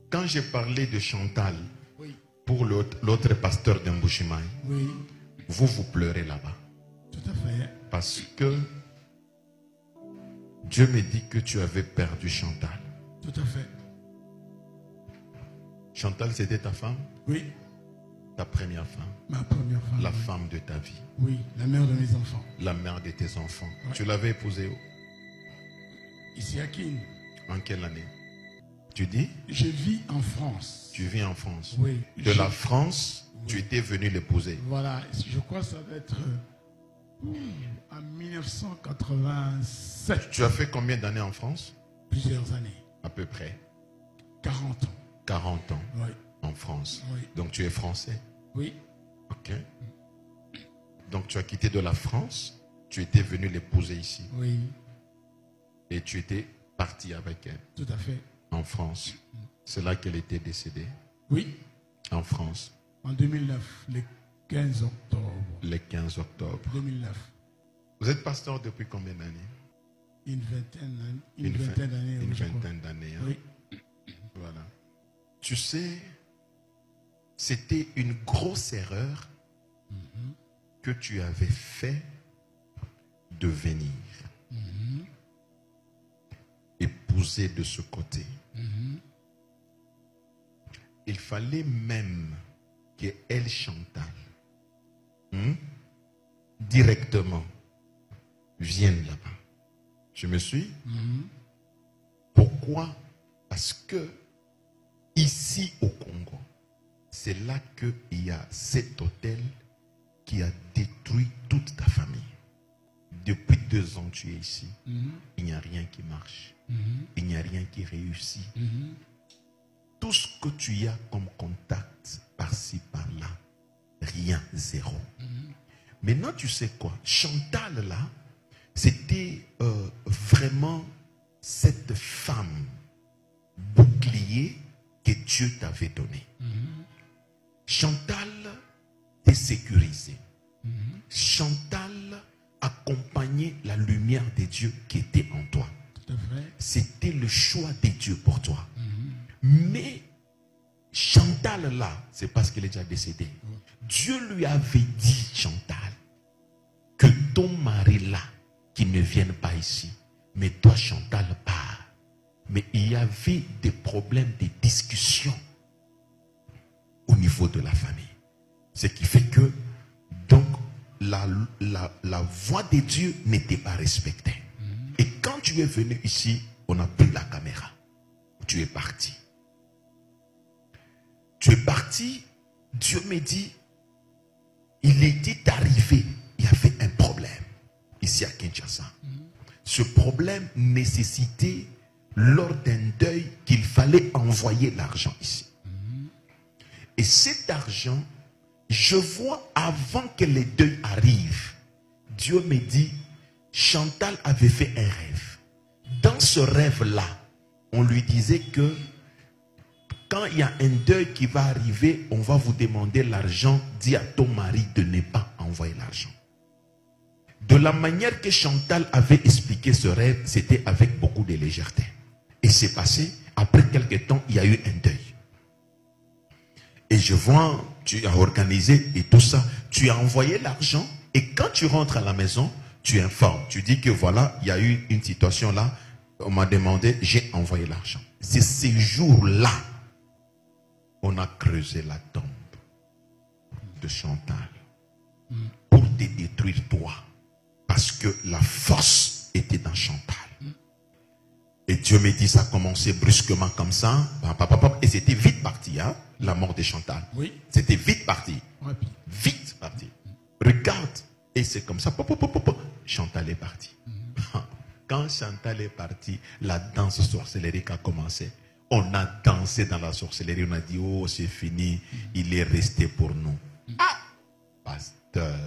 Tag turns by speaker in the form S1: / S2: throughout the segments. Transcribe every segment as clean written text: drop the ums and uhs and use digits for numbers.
S1: Quand j'ai parlé de Chantal,
S2: Oui.
S1: pour l'autre pasteur d'Mbouchimaï,
S2: Oui.
S1: vous pleurez là-bas.
S2: Tout à fait.
S1: Parce que Dieu me dit que tu avais perdu Chantal.
S2: Tout à fait.
S1: Chantal, c'était ta femme?
S2: Oui.
S1: Ta première femme?
S2: Ma première femme.
S1: La
S2: oui.
S1: femme de ta vie?
S2: Oui, la mère de mes enfants.
S1: La mère de tes enfants?
S2: Ouais.
S1: Tu l'avais épousée où?
S2: Ici à Kin.
S1: En quelle année? Tu dis?
S2: Je vis en France.
S1: Tu vis en France?
S2: Oui.
S1: De la France,
S2: oui.
S1: tu étais venu l'épouser?
S2: Voilà, je crois que ça va être en 1987.
S1: Tu as fait combien d'années en France?
S2: Plusieurs années.
S1: À peu près
S2: 40 ans.
S1: 40 ans
S2: Oui.
S1: en France.
S2: Oui.
S1: Donc tu es français?
S2: Oui.
S1: Ok. Donc tu as quitté de la France, tu étais venu l'épouser ici.
S2: Oui.
S1: Et tu étais parti avec elle
S2: Tout à fait.
S1: en France. C'est là qu'elle était décédée,
S2: Oui.
S1: en France,
S2: En 2009, le 15 octobre.
S1: le 15 octobre.
S2: 2009.
S1: Vous êtes pasteur depuis combien d'années?
S2: Une vingtaine d'années.
S1: Une
S2: je crois.
S1: vingtaine d'années. Hein?
S2: Oui.
S1: Voilà. Tu sais, c'était une grosse erreur que tu avais fait de venir épouser de ce côté. Il fallait même qu'elle, Chantal, directement vienne là-bas. Je me suis. Pourquoi? Parce que ici au Congo, c'est là qu'il y a cet hôtel qui a détruit toute ta famille. Depuis 2 ans, tu es ici. Il n'y a rien qui marche. Il n'y a rien qui réussit. Tout ce que tu as comme contact par-ci, par-là, rien, zéro. Maintenant, tu sais quoi? Chantal, là, c'était vraiment cette femme bouclier que Dieu t'avait donné. Chantal t'est sécurisée. Chantal accompagnait la lumière de Dieu qui était en toi.
S2: Tout à fait.
S1: C'était le choix de Dieu pour toi. Mais Chantal là, c'est parce qu'elle est déjà décédée. Dieu lui avait dit, Chantal, que ton mari là, qui ne vienne pas ici. Mais toi, Chantal, pars. Mais il y avait des problèmes, des discussions au niveau de la famille. Ce qui fait que, donc, la voix de Dieu n'était pas respectée. Et quand tu es venu ici, on a pris la caméra. Tu es parti. Tu es parti, Dieu me dit, il était arrivé, il y avait un problème ici à Kinshasa. Ce problème nécessitait, lors d'un deuil, qu'il fallait envoyer l'argent ici. Et cet argent, je vois avant que le deuil arrive, Dieu me dit, Chantal avait fait un rêve. Dans ce rêve-là, on lui disait que quand il y a un deuil qui va arriver, on va vous demander l'argent. Dis à ton mari de ne pas envoyer l'argent. De la manière que Chantal avait expliqué ce rêve, c'était avec beaucoup de légèreté. Et c'est passé, après quelques temps, il y a eu un deuil. Et je vois, tu as organisé et tout ça, tu as envoyé l'argent. Et quand tu rentres à la maison, tu informes. Tu dis que voilà, il y a eu une situation là, on m'a demandé, j'ai envoyé l'argent. C'est ces jours-là, on a creusé la tombe de Chantal pour te détruire toi. Parce que la force était dans Chantal. Et Dieu me dit, ça a commencé brusquement comme ça. Et c'était vite parti, hein, la mort de Chantal.
S2: Oui.
S1: C'était vite parti.
S2: Rapide.
S1: Vite parti. Regarde. Et c'est comme ça. Chantal est partie. Quand Chantal est partie, la danse sorcellérique a commencé. On a dansé dans la sorcellerie. On a dit, oh, c'est fini. Il est resté pour nous. Ah, pasteur.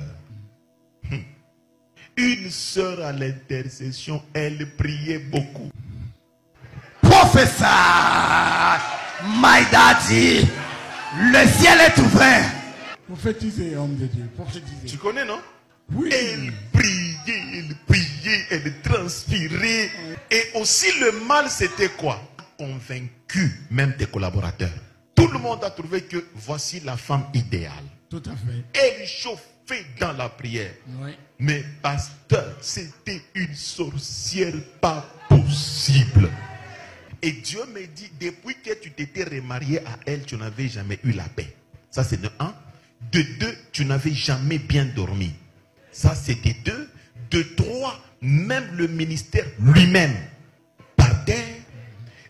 S1: Une sœur à l'intercession, elle priait beaucoup.
S3: Professeur, my daddy, le ciel est ouvert.
S2: Prophétisez, homme de Dieu. Prophétisez.
S1: Tu connais, non?
S2: Oui.
S1: Elle priait, elle transpirait. Et aussi le mal, c'était quoi? Convaincu vaincu même tes collaborateurs. Tout le monde a trouvé que voici la femme idéale.
S2: Tout à fait.
S1: Elle chauffait dans la prière.
S2: Oui.
S1: Mais pasteur, c'était une sorcière pas possible. Et Dieu me dit, depuis que tu t'étais remarié à elle, tu n'avais jamais eu la paix. Ça c'est de un. De deux, tu n'avais jamais bien dormi. Ça c'est de deux. De trois, même le ministère lui-même partait,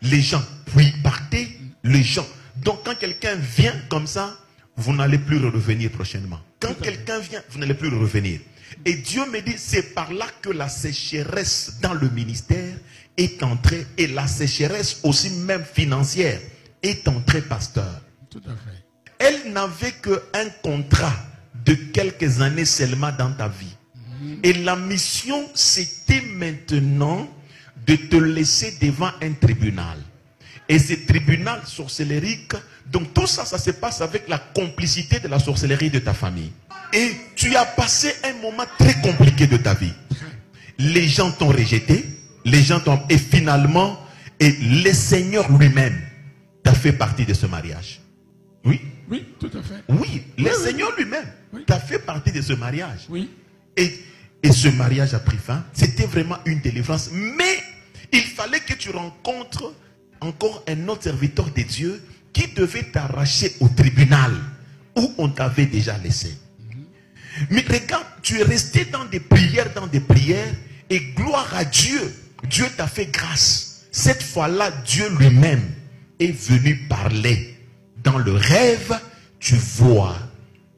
S1: les gens, puis partaient, les gens. Donc quand quelqu'un vient comme ça, vous n'allez plus revenir prochainement. Quand quelqu'un vient, vous n'allez plus revenir. Et Dieu me dit, c'est par là que la sécheresse dans le ministère est entrée, et la sécheresse aussi même financière est entrée, pasteur.
S2: Tout à fait.
S1: Elle n'avait qu'un contrat de quelques années seulement dans ta vie. Et la mission, c'était maintenant de te laisser devant un tribunal. Et ce tribunal sorcellérique, donc tout ça, ça se passe avec la complicité de la sorcellerie de ta famille. Et tu as passé un moment très compliqué de ta vie. Les gens t'ont rejeté, les gens t'ont... Et finalement, et le Seigneur lui-même t'a fait partie de ce mariage. Oui?
S2: Oui, tout à fait.
S1: Oui, le Seigneur lui-même t'a fait partie de ce mariage.
S2: Oui.
S1: Et ce mariage a pris fin. C'était vraiment une délivrance. Mais il fallait que tu rencontres encore un autre serviteur de Dieu qui devait t'arracher au tribunal où on t'avait déjà laissé. Mais regarde, tu es resté dans des prières, et gloire à Dieu. Dieu t'a fait grâce. Cette fois-là, Dieu lui-même est venu parler. Dans le rêve, tu vois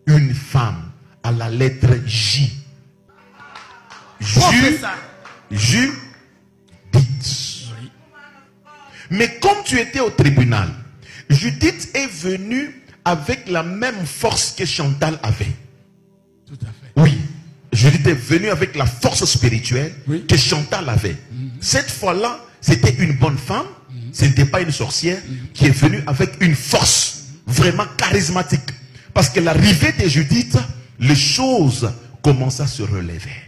S1: une femme à la lettre J. Judith. Mais comme tu étais au tribunal, Judith est venue avec la même force que Chantal avait.
S2: Tout à fait.
S1: Oui, Judith est venue avec la force spirituelle que Chantal avait. Cette fois-là, c'était une bonne femme, ce n'était pas une sorcière qui est venue avec une force vraiment charismatique. Parce que l'arrivée de Judith, les choses commencent à se relever.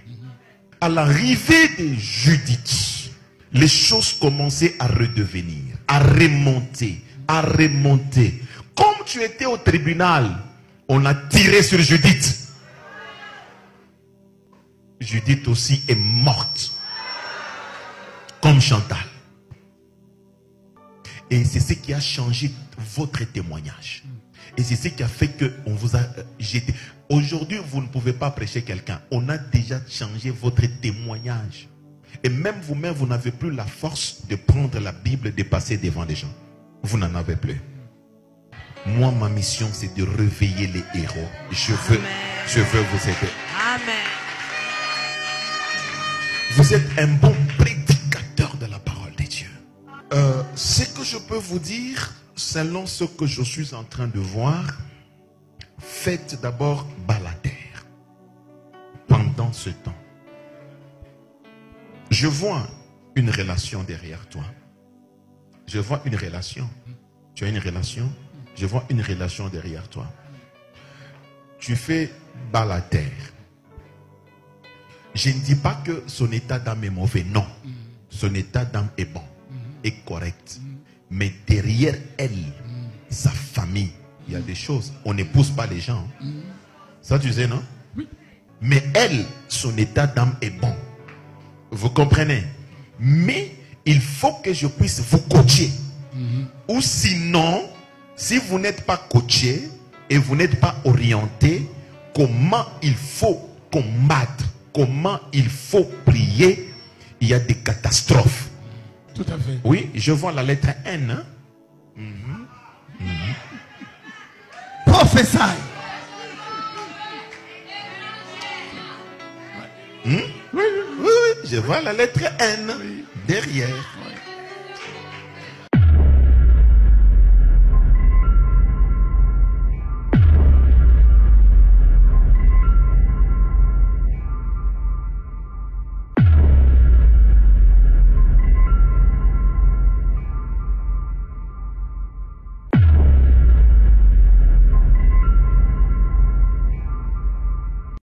S1: À l'arrivée de Judith, les choses commençaient à redevenir, à remonter, à remonter. Comme tu étais au tribunal, on a tiré sur Judith. Judith aussi est morte. Comme Chantal. Et c'est ce qui a changé votre témoignage. Et c'est ce qui a fait que on vous a jeté. Aujourd'hui, vous ne pouvez pas prêcher quelqu'un. On a déjà changé votre témoignage. Et même vous-même, vous n'avez plus la force de prendre la Bible et de passer devant les gens. Vous n'en avez plus. Moi, ma mission, c'est de réveiller les héros. Je veux vous aider.
S4: Amen.
S1: Vous êtes un bon prédicateur de la parole de Dieu. Ce que je peux vous dire, selon ce que je suis en train de voir, faites d'abord balader pendant ce temps. Je vois une relation derrière toi. Je vois une relation. Tu as une relation. Je vois une relation derrière toi. Tu fais balader. Je ne dis pas que son état d'âme est mauvais. Non. Son état d'âme est bon. Est correct. Mais derrière elle, sa famille, il y a des choses. On n'épouse pas les gens. Ça tu sais, non?
S2: Oui.
S1: Mais elle, son état d'âme est bon. Vous comprenez? Mais il faut que je puisse vous coacher. Ou sinon, si vous n'êtes pas coaché et vous n'êtes pas orienté, comment il faut combattre, comment il faut prier, il y a des catastrophes.
S2: Tout à fait.
S1: Oui, je vois la lettre N. Hein?
S3: Prophesy.
S1: Oui, je vois la lettre N derrière.